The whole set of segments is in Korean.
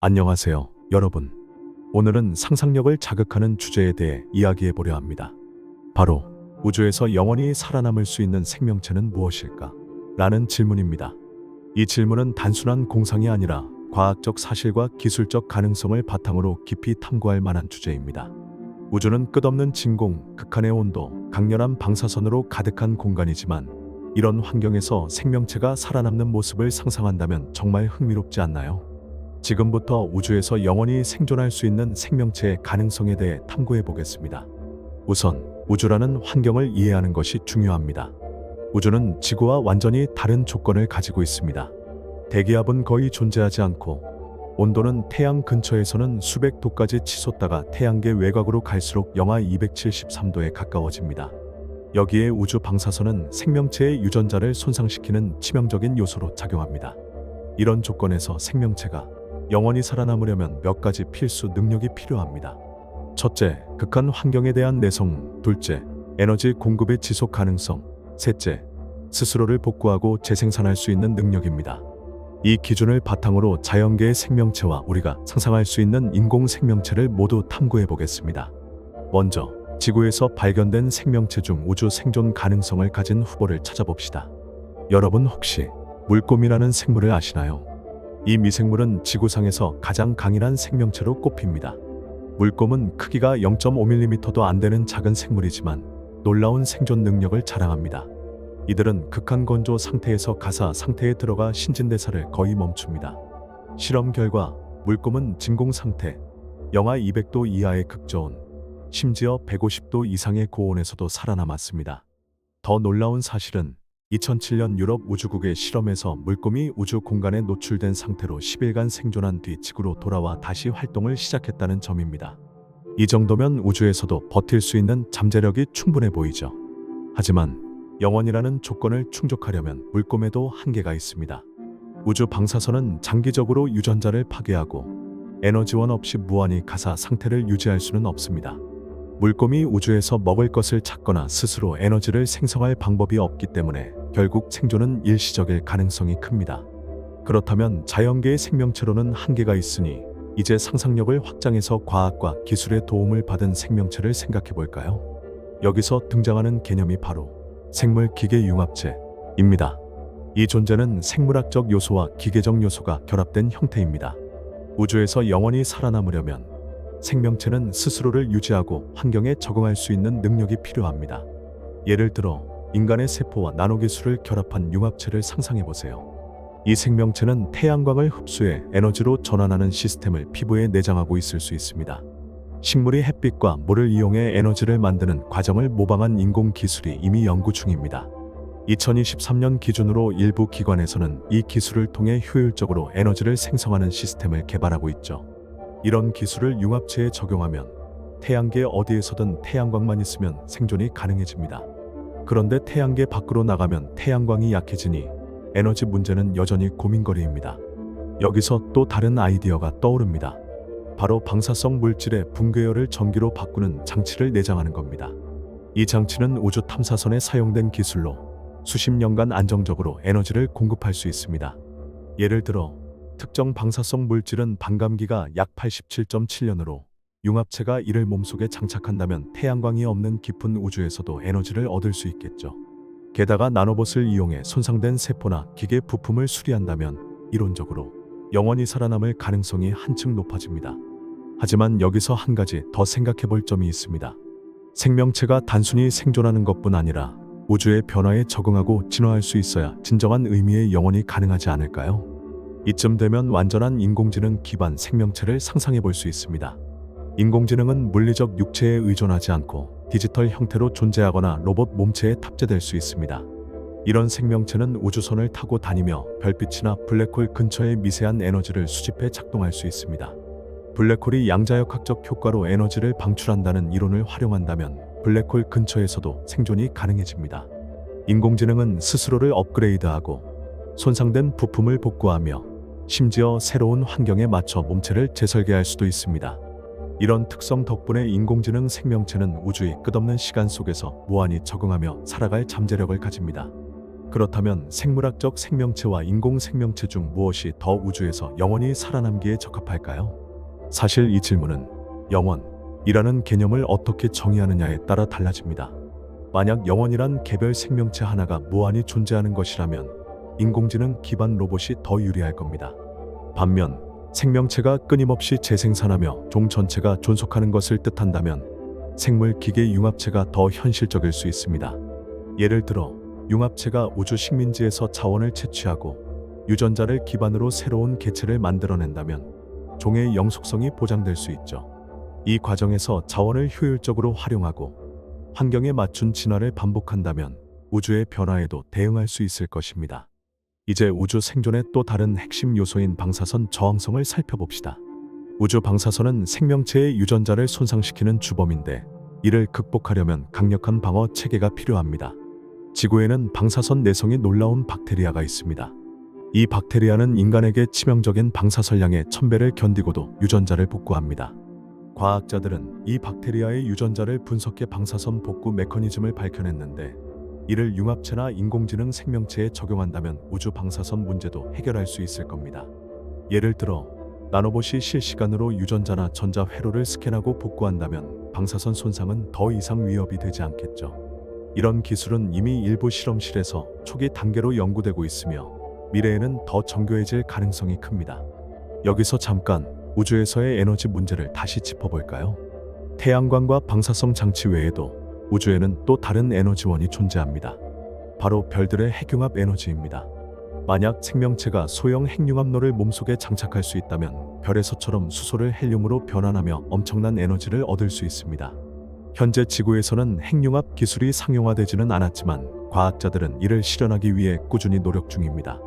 안녕하세요, 여러분. 오늘은 상상력을 자극하는 주제에 대해 이야기해 보려 합니다. 바로 우주에서 영원히 살아남을 수 있는 생명체는 무엇일까? 라는 질문입니다. 이 질문은 단순한 공상이 아니라 과학적 사실과 기술적 가능성을 바탕으로 깊이 탐구할 만한 주제입니다. 우주는 끝없는 진공, 극한의 온도, 강렬한 방사선으로 가득한 공간이지만 이런 환경에서 생명체가 살아남는 모습을 상상한다면 정말 흥미롭지 않나요? 지금부터 우주에서 영원히 생존할 수 있는 생명체의 가능성에 대해 탐구해 보겠습니다. 우선 우주라는 환경을 이해하는 것이 중요합니다. 우주는 지구와 완전히 다른 조건을 가지고 있습니다. 대기압은 거의 존재하지 않고 온도는 태양 근처에서는 수백 도까지 치솟다가 태양계 외곽으로 갈수록 영하 273도에 가까워집니다. 여기에 우주 방사선은 생명체의 유전자를 손상시키는 치명적인 요소로 작용합니다. 이런 조건에서 생명체가 영원히 살아남으려면 몇 가지 필수 능력이 필요합니다. 첫째, 극한 환경에 대한 내성. 둘째, 에너지 공급의 지속 가능성. 셋째, 스스로를 복구하고 재생산할 수 있는 능력입니다. 이 기준을 바탕으로 자연계의 생명체와 우리가 상상할 수 있는 인공 생명체를 모두 탐구해 보겠습니다. 먼저, 지구에서 발견된 생명체 중 우주 생존 가능성을 가진 후보를 찾아봅시다. 여러분 혹시 물곰이라는 생물을 아시나요? 이 미생물은 지구상에서 가장 강인한 생명체로 꼽힙니다. 물곰은 크기가 0.5mm도 안 되는 작은 생물이지만 놀라운 생존 능력을 자랑합니다. 이들은 극한 건조 상태에서 가사 상태에 들어가 신진대사를 거의 멈춥니다. 실험 결과 물곰은 진공 상태, 영하 200도 이하의 극저온, 심지어 150도 이상의 고온에서도 살아남았습니다. 더 놀라운 사실은 2007년 유럽 우주국의 실험에서 물곰이 우주 공간에 노출된 상태로 10일간 생존한 뒤 지구로 돌아와 다시 활동을 시작했다는 점입니다. 이 정도면 우주에서도 버틸 수 있는 잠재력이 충분해 보이죠. 하지만 영원이라는 조건을 충족하려면 물곰에도 한계가 있습니다. 우주 방사선은 장기적으로 유전자를 파괴하고 에너지원 없이 무한히 가사 상태를 유지할 수는 없습니다. 물곰이 우주에서 먹을 것을 찾거나 스스로 에너지를 생성할 방법이 없기 때문에 결국 생존은 일시적일 가능성이 큽니다. 그렇다면 자연계의 생명체로는 한계가 있으니 이제 상상력을 확장해서 과학과 기술의 도움을 받은 생명체를 생각해 볼까요? 여기서 등장하는 개념이 바로 생물-기계-융합체입니다. 이 존재는 생물학적 요소와 기계적 요소가 결합된 형태입니다. 우주에서 영원히 살아남으려면 생명체는 스스로를 유지하고 환경에 적응할 수 있는 능력이 필요합니다. 예를 들어 인간의 세포와 나노기술을 결합한 융합체를 상상해 보세요. 이 생명체는 태양광을 흡수해 에너지로 전환하는 시스템을 피부에 내장하고 있을 수 있습니다. 식물이 햇빛과 물을 이용해 에너지를 만드는 과정을 모방한 인공기술이 이미 연구 중입니다. 2023년 기준으로 일부 기관에서는 이 기술을 통해 효율적으로 에너지를 생성하는 시스템을 개발하고 있죠. 이런 기술을 융합체에 적용하면 태양계 어디에서든 태양광만 있으면 생존이 가능해집니다. 그런데 태양계 밖으로 나가면 태양광이 약해지니 에너지 문제는 여전히 고민거리입니다. 여기서 또 다른 아이디어가 떠오릅니다. 바로 방사성 물질의 붕괴열을 전기로 바꾸는 장치를 내장하는 겁니다. 이 장치는 우주 탐사선에 사용된 기술로 수십 년간 안정적으로 에너지를 공급할 수 있습니다. 예를 들어 특정 방사성 물질은 반감기가 약 87.7년으로 융합체가 이를 몸속에 장착한다면 태양광이 없는 깊은 우주에서도 에너지를 얻을 수 있겠죠. 게다가 나노봇을 이용해 손상된 세포나 기계 부품을 수리한다면 이론적으로 영원히 살아남을 가능성이 한층 높아집니다. 하지만 여기서 한 가지 더 생각해 볼 점이 있습니다. 생명체가 단순히 생존하는 것뿐 아니라 우주의 변화에 적응하고 진화할 수 있어야 진정한 의미의 영원이 가능하지 않을까요? 이쯤 되면 완전한 인공지능 기반 생명체를 상상해 볼 수 있습니다. 인공지능은 물리적 육체에 의존하지 않고 디지털 형태로 존재하거나 로봇 몸체에 탑재될 수 있습니다. 이런 생명체는 우주선을 타고 다니며 별빛이나 블랙홀 근처의 미세한 에너지를 수집해 작동할 수 있습니다. 블랙홀이 양자역학적 효과로 에너지를 방출한다는 이론을 활용한다면 블랙홀 근처에서도 생존이 가능해집니다. 인공지능은 스스로를 업그레이드하고 손상된 부품을 복구하며 심지어 새로운 환경에 맞춰 몸체를 재설계할 수도 있습니다. 이런 특성 덕분에 인공지능 생명체는 우주의 끝없는 시간 속에서 무한히 적응하며 살아갈 잠재력을 가집니다. 그렇다면 생물학적 생명체와 인공 생명체 중 무엇이 더 우주에서 영원히 살아남기에 적합할까요? 사실 이 질문은 영원이라는 개념을 어떻게 정의하느냐에 따라 달라집니다. 만약 영원이란 개별 생명체 하나가 무한히 존재하는 것이라면 인공지능 기반 로봇이 더 유리할 겁니다. 반면 생명체가 끊임없이 재생산하며 종 전체가 존속하는 것을 뜻한다면 생물 기계 융합체가 더 현실적일 수 있습니다. 예를 들어 융합체가 우주 식민지에서 자원을 채취하고 유전자를 기반으로 새로운 개체를 만들어낸다면 종의 영속성이 보장될 수 있죠. 이 과정에서 자원을 효율적으로 활용하고 환경에 맞춘 진화를 반복한다면 우주의 변화에도 대응할 수 있을 것입니다. 이제 우주 생존의 또 다른 핵심 요소인 방사선 저항성을 살펴봅시다. 우주 방사선은 생명체의 유전자를 손상시키는 주범인데 이를 극복하려면 강력한 방어 체계가 필요합니다. 지구에는 방사선 내성이 놀라운 박테리아가 있습니다. 이 박테리아는 인간에게 치명적인 방사선량의 1000배를 견디고도 유전자를 복구합니다. 과학자들은 이 박테리아의 유전자를 분석해 방사선 복구 메커니즘을 밝혀냈는데 이를 융합체나 인공지능 생명체에 적용한다면 우주 방사선 문제도 해결할 수 있을 겁니다. 예를 들어 나노봇이 실시간으로 유전자나 전자 회로를 스캔하고 복구한다면 방사선 손상은 더 이상 위협이 되지 않겠죠. 이런 기술은 이미 일부 실험실에서 초기 단계로 연구되고 있으며 미래에는 더 정교해질 가능성이 큽니다. 여기서 잠깐 우주에서의 에너지 문제를 다시 짚어볼까요? 태양광과 방사성 장치 외에도 우주에는 또 다른 에너지원이 존재합니다. 바로 별들의 핵융합 에너지입니다. 만약 생명체가 소형 핵융합로를 몸속에 장착할 수 있다면 별에서처럼 수소를 헬륨으로 변환하며 엄청난 에너지를 얻을 수 있습니다. 현재 지구에서는 핵융합 기술이 상용화되지는 않았지만 과학자들은 이를 실현하기 위해 꾸준히 노력 중입니다.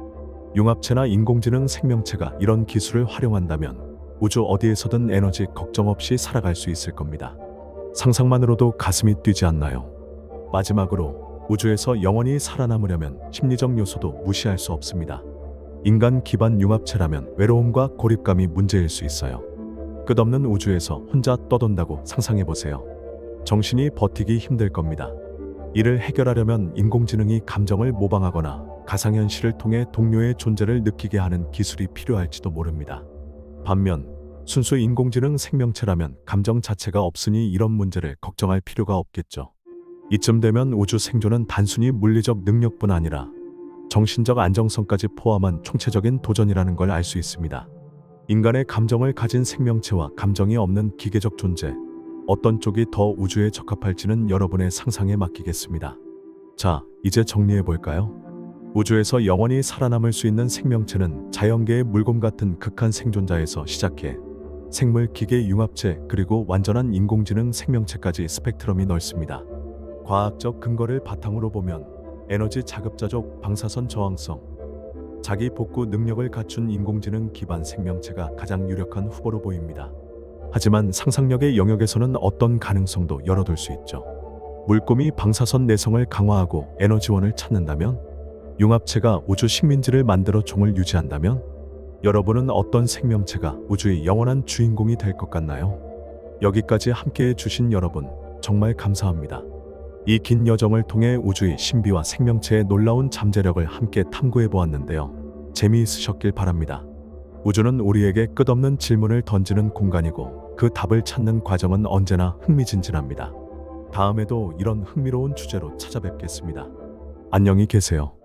융합체나 인공지능 생명체가 이런 기술을 활용한다면 우주 어디에서든 에너지 걱정 없이 살아갈 수 있을 겁니다. 상상만으로도 가슴이 뛰지 않나요? 마지막으로 우주에서 영원히 살아남으려면 심리적 요소도 무시할 수 없습니다. 인간 기반 융합체라면 외로움과 고립감이 문제일 수 있어요. 끝없는 우주에서 혼자 떠돈다고 상상해보세요. 정신이 버티기 힘들 겁니다. 이를 해결하려면 인공지능이 감정을 모방하거나 가상현실을 통해 동료의 존재를 느끼게 하는 기술이 필요할지도 모릅니다. 반면 순수 인공지능 생명체라면 감정 자체가 없으니 이런 문제를 걱정할 필요가 없겠죠. 이쯤 되면 우주 생존은 단순히 물리적 능력뿐 아니라 정신적 안정성까지 포함한 총체적인 도전이라는 걸 알 수 있습니다. 인간의 감정을 가진 생명체와 감정이 없는 기계적 존재, 어떤 쪽이 더 우주에 적합할지는 여러분의 상상에 맡기겠습니다. 자, 이제 정리해 볼까요? 우주에서 영원히 살아남을 수 있는 생명체는 자연계의 물곰 같은 극한 생존자에서 시작해 생물, 기계, 융합체, 그리고 완전한 인공지능 생명체까지 스펙트럼이 넓습니다. 과학적 근거를 바탕으로 보면 에너지 자급자족, 방사선 저항성, 자기 복구 능력을 갖춘 인공지능 기반 생명체가 가장 유력한 후보로 보입니다. 하지만 상상력의 영역에서는 어떤 가능성도 열어둘 수 있죠. 물곰이 방사선 내성을 강화하고 에너지원을 찾는다면, 융합체가 우주 식민지를 만들어 종을 유지한다면, 여러분은 어떤 생명체가 우주의 영원한 주인공이 될 것 같나요? 여기까지 함께해 주신 여러분, 정말 감사합니다. 이 긴 여정을 통해 우주의 신비와 생명체의 놀라운 잠재력을 함께 탐구해 보았는데요. 재미있으셨길 바랍니다. 우주는 우리에게 끝없는 질문을 던지는 공간이고 그 답을 찾는 과정은 언제나 흥미진진합니다. 다음에도 이런 흥미로운 주제로 찾아뵙겠습니다. 안녕히 계세요.